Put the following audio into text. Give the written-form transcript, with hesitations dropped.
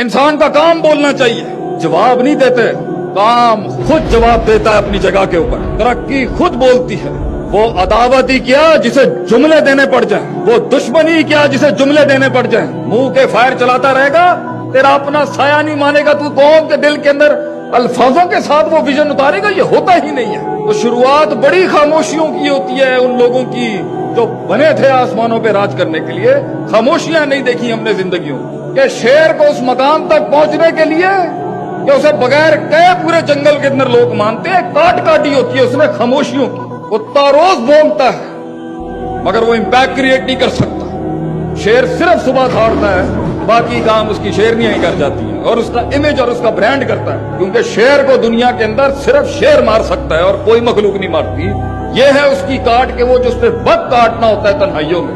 इंसान का काम बोलना चाहिए, जवाब नहीं देते, काम खुद जवाब देता है अपनी जगह के ऊपर। तरक्की खुद बोलती है। वो अदावती क्या जिसे जुमले देने पड़ जाए, वो दुश्मनी क्या जिसे जुमले देने पड़ जाए। मुंह के फायर चलाता रहेगा, तेरा अपना साया नहीं मानेगा, तू कौम के दिल के अंदर अल्फाजों के साथ वो विजन उतारेगा, ये होता ही नहीं है। तो शुरुआत बड़ी खामोशियों की होती है उन लोगों की जो बने थे आसमानों पे राज करने के लिए। खामोशियां नहीं देखी हमने जिंदगियों कि शेर को उस मकाम तक पहुंचने के लिए कि उसे बगैर कहे पूरे जंगल के अंदर लोग मानते हैं, काट काटी होती है उसने खामोशियों की। वो तारोज भोंकता है मगर वो इम्पैक्ट क्रिएट नहीं कर सकता। शेर सिर्फ सुबह दौड़ता है, बाकी काम उसकी शेरनियां ही कर जाती हैं और उसका इमेज और उसका ब्रांड करता है, क्योंकि शेर को दुनिया के अंदर सिर्फ शेर मार सकता है और कोई मखलूक नहीं मारती। ये है उसकी काट के वो जो उस पे वक्त काटना होता है तन्हाइयों में।